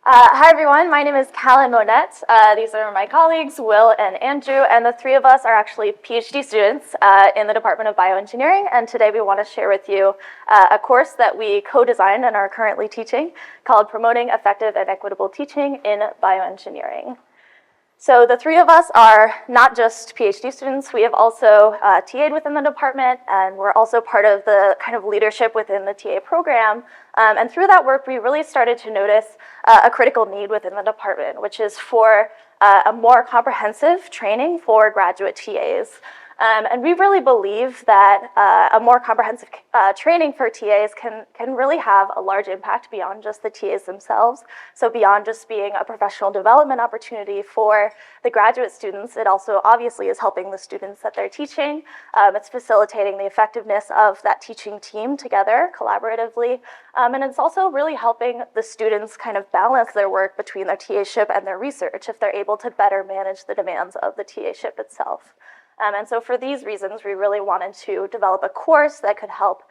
Hi everyone, my name is Callan Monette. These are my colleagues, Will and Andrew, and the three of us are actually PhD students in the Department of Bioengineering, and today we want to share with you a course that we co-designed and are currently teaching called Promoting Effective and Equitable Teaching in Bioengineering. So the three of us are not just PhD students, we have also TA'd within the department, and we're also part of the kind of leadership within the TA program. And through that work, we really started to notice a critical need within the department, which is for a more comprehensive training for graduate TAs. And we really believe that a more comprehensive training for TAs can really have a large impact beyond just the TAs themselves. So beyond just being a professional development opportunity for the graduate students, it also obviously is helping the students that they're teaching. It's facilitating the effectiveness of that teaching team together collaboratively. And it's also really helping the students kind of balance their work between their TA-ship and their research if they're able to better manage the demands of the TA-ship itself. And so for these reasons, we really wanted to develop a course that could help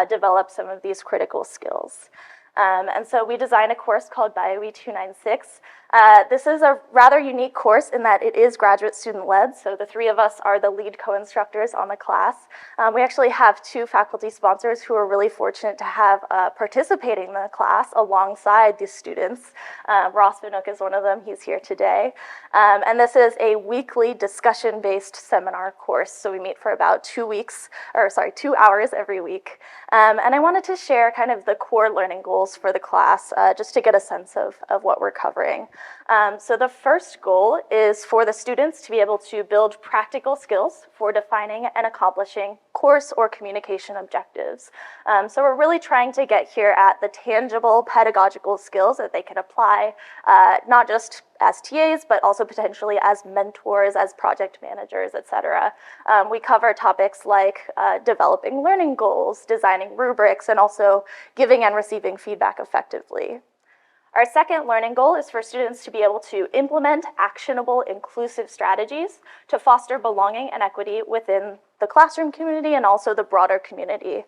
develop some of these critical skills. And so we designed a course called Bioe 296. This is a rather unique course in that it is graduate student-led, so the three of us are the lead co-instructors on the class. We actually have two faculty sponsors who are really fortunate to have participating in the class alongside the students. Ross Vinook is one of them, he's here today. And this is a weekly discussion-based seminar course, so we meet for about 2 hours every week. And I wanted to share kind of the core learning goals for the class, just to get a sense of what we're covering. So the first goal is for the students to be able to build practical skills for defining and accomplishing course or communication objectives. So we're really trying to get here at the tangible pedagogical skills that they can apply, not just as TAs, but also potentially as mentors, as project managers, etc. We cover topics like developing learning goals, designing rubrics, and also giving and receiving feedback effectively. Our second learning goal is for students to be able to implement actionable, inclusive strategies to foster belonging and equity within the classroom community and also the broader community.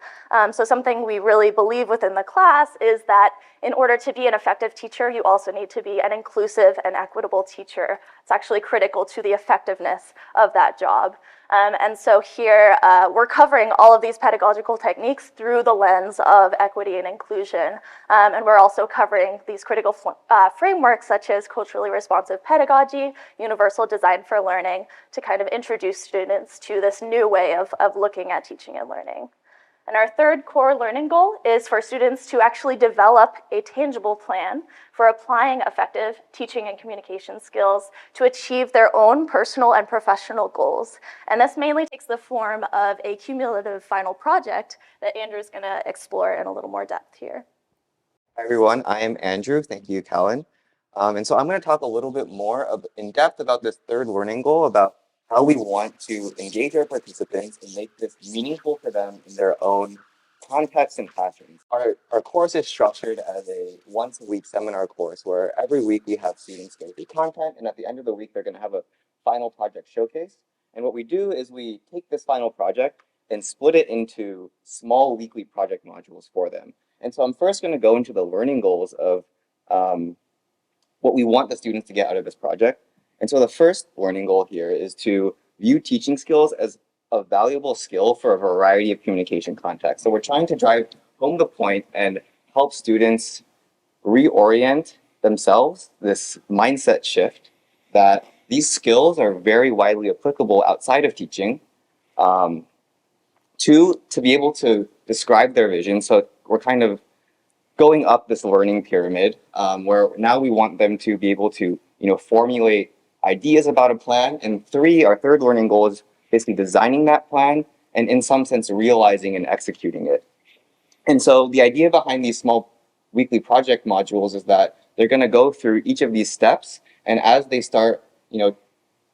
So something we really believe within the class is that in order to be an effective teacher, you also need to be an inclusive and equitable teacher. It's actually critical to the effectiveness of that job. And so here we're covering all of these pedagogical techniques through the lens of equity and inclusion. And we're also covering these critical frameworks such as culturally responsive pedagogy, universal design for learning, to kind of introduce students to this new way of looking at teaching and learning. And our third core learning goal is for students to actually develop a tangible plan for applying effective teaching and communication skills to achieve their own personal and professional goals. And this mainly takes the form of a cumulative final project that Andrew's going to explore in a little more depth here. Hi everyone, I am Andrew. Thank you, Callan. And so I'm going to talk a little bit more in depth about this third learning goal, about how we want to engage our participants and make this meaningful for them in their own context and classrooms. Our course is structured as a once-a-week seminar course where every week we have students go through content, and at the end of the week they're going to have a final project showcase. And what we do is we take this final project and split it into small weekly project modules for them. And so I'm first going to go into the learning goals of what we want the students to get out of this project. And so the first learning goal here is to view teaching skills as a valuable skill for a variety of communication contexts. So we're trying to drive home the point and help students reorient themselves, this mindset shift, that these skills are very widely applicable outside of teaching, to be able to describe their vision. So we're kind of going up this learning pyramid, where now we want them to be able to, formulate ideas about a plan. And our third learning goal is basically designing that plan and in some sense realizing and executing it. And so the idea behind these small weekly project modules is that they're going to go through each of these steps, and as they start,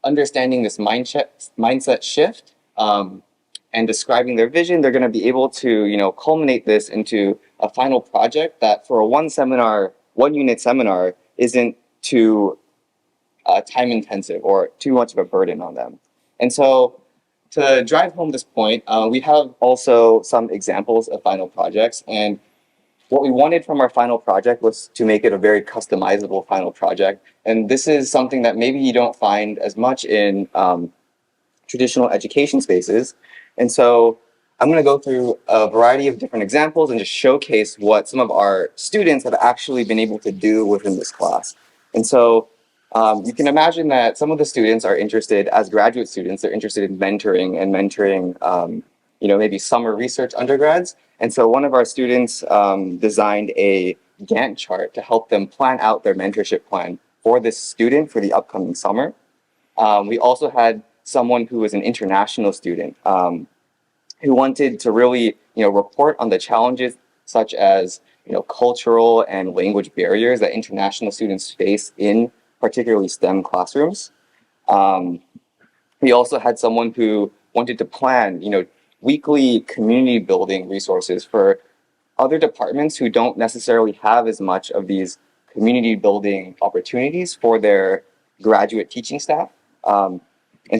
understanding this mindset shift, and describing their vision, they're going to be able to, culminate this into a final project that for a one unit seminar isn't too time intensive or too much of a burden on them. And so to drive home this point, we have also some examples of final projects. And what we wanted from our final project was to make it a very customizable final project. And this is something that maybe you don't find as much in traditional education spaces. And so I'm going to go through a variety of different examples and just showcase what some of our students have actually been able to do within this class. And so you can imagine that some of the students are interested, as graduate students, they're interested in mentoring, maybe summer research undergrads. And so one of our students designed a Gantt chart to help them plan out their mentorship plan for this student for the upcoming summer. We also had someone who was an international student who wanted to really, report on the challenges such as, cultural and language barriers that international students face in particularly STEM classrooms. We also had someone who wanted to plan, weekly community building resources for other departments who don't necessarily have as much of these community building opportunities for their graduate teaching staff. And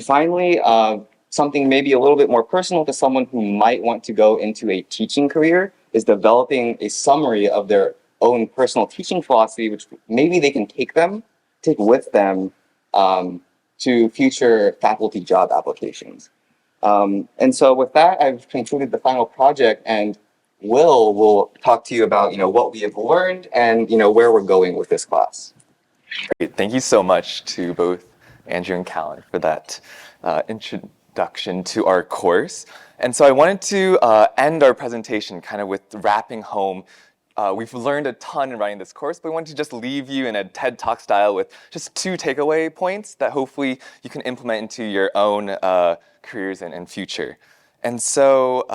finally, something maybe a little bit more personal to someone who might want to go into a teaching career is developing a summary of their own personal teaching philosophy, which maybe they can take with them to future faculty job applications. And so with that, I've concluded the final project, and will talk to you about what we have learned and where we're going with this class. Great. Thank you so much to both Andrew and Callan for that introduction to our course. And so I wanted to end our presentation kind of with wrapping home. We've learned a ton in writing this course, but we wanted to just leave you in a TED Talk style with just 2 takeaway points that hopefully you can implement into your own careers and future. And so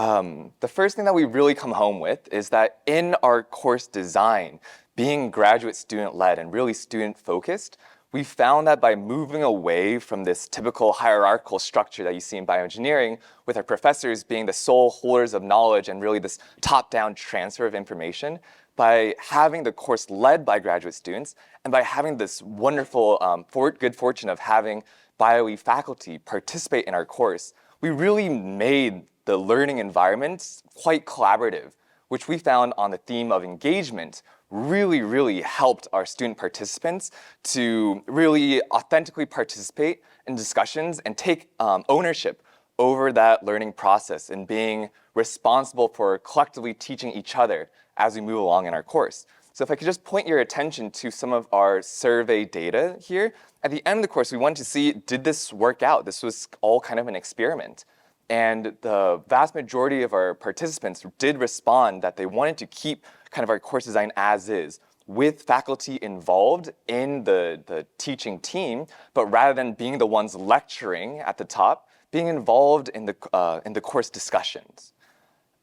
the first thing that we really come home with is that in our course design, being graduate student-led and really student-focused, we found that by moving away from this typical hierarchical structure that you see in bioengineering, with our professors being the sole holders of knowledge and really this top-down transfer of information, by having the course led by graduate students, and by having this wonderful good fortune of having Bioe faculty participate in our course, we really made the learning environment quite collaborative, which we found on the theme of engagement really helped our student participants to really authentically participate in discussions and take ownership over that learning process and being responsible for collectively teaching each other as we move along in our course. So if I could just point your attention to some of our survey data here. At the end of the course, we wanted to see, did this work out? This was all kind of an experiment. And the vast majority of our participants did respond that they wanted to keep kind of our course design as is, with faculty involved in the teaching team, but rather than being the ones lecturing at the top, being involved in the course discussions.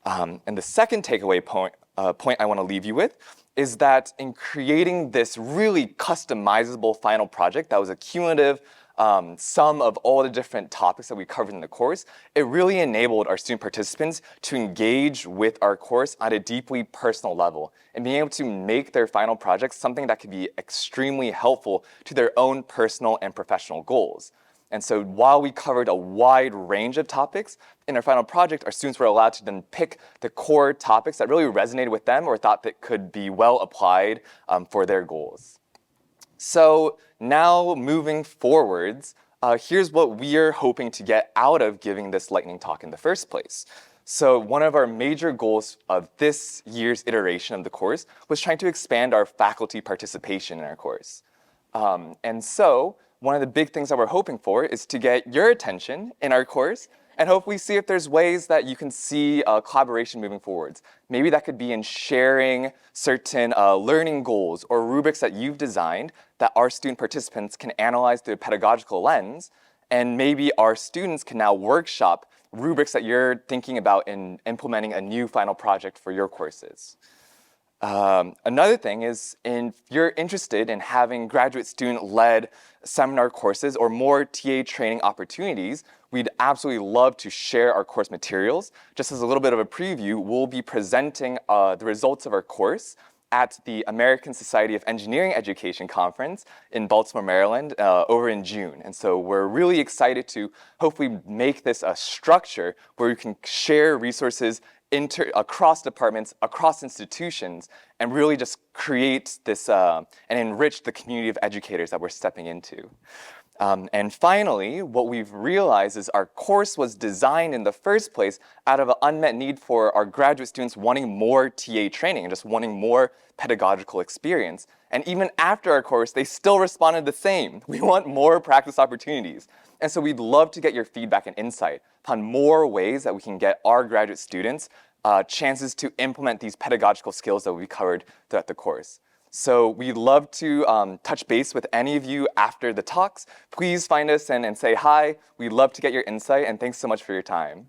And the second takeaway point I want to leave you with is that in creating this really customizable final project that was a cumulative sum of all the different topics that we covered in the course, it really enabled our student participants to engage with our course at a deeply personal level and being able to make their final projects something that could be extremely helpful to their own personal and professional goals. And so while we covered a wide range of topics, in our final project, our students were allowed to then pick the core topics that really resonated with them or thought that could be well applied for their goals. So now moving forwards, here's what we're hoping to get out of giving this lightning talk in the first place. So one of our major goals of this year's iteration of the course was trying to expand our faculty participation in our course. And so one of the big things that we're hoping for is to get your attention in our course and hopefully see if there's ways that you can see collaboration moving forwards. Maybe that could be in sharing certain learning goals or rubrics that you've designed that our student participants can analyze through a pedagogical lens, and maybe our students can now workshop rubrics that you're thinking about in implementing a new final project for your courses. Another thing is, if you're interested in having graduate student-led seminar courses or more TA training opportunities, we'd absolutely love to share our course materials. Just as a little bit of a preview, we'll be presenting the results of our course at the American Society of Engineering Education Conference in Baltimore, Maryland, over in June. And so we're really excited to hopefully make this a structure where we can share resources across departments, across institutions, and really just create this and enrich the community of educators that we're stepping into. And finally, what we've realized is our course was designed in the first place out of an unmet need for our graduate students wanting more TA training and just wanting more pedagogical experience. And even after our course, they still responded the same. We want more practice opportunities. And so we'd love to get your feedback and insight upon more ways that we can get our graduate students chances to implement these pedagogical skills that we covered throughout the course. So we'd love to touch base with any of you after the talks. Please find us and say hi. We'd love to get your insight, and thanks so much for your time.